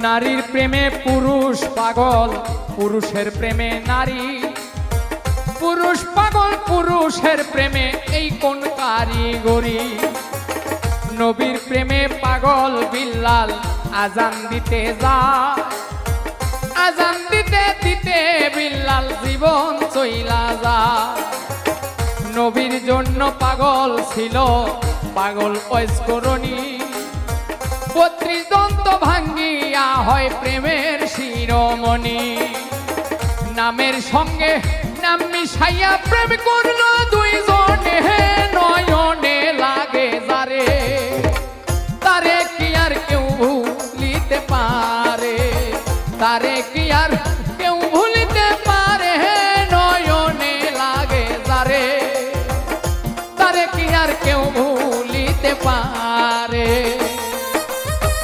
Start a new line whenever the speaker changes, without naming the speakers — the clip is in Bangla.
নারীর প্রেমে পুরুষ পাগল, পুরুষের প্রেমে নারী। পুরুষ পাগল পুরুষের প্রেমে, এই কোন কারিগরি? নবীর প্রেমে পাগল বিল্লাল, আজান দিতে যায়। আজান দিতে দিতে বিল্লাল জীবন চইলা যায়। নবীর জন্য পাগল ছিল পাগল ঐস্করণী। ৩২ দন্ত ভাঙ্গিয়া হয় প্রেমের শিরোমণি। নামের সঙ্গে নাম মিশাইয়া প্রেম করলো দুইজনে, নয়নে লাগে যারে, তারে কি আর কেউ ভুলিতে পারে? তারে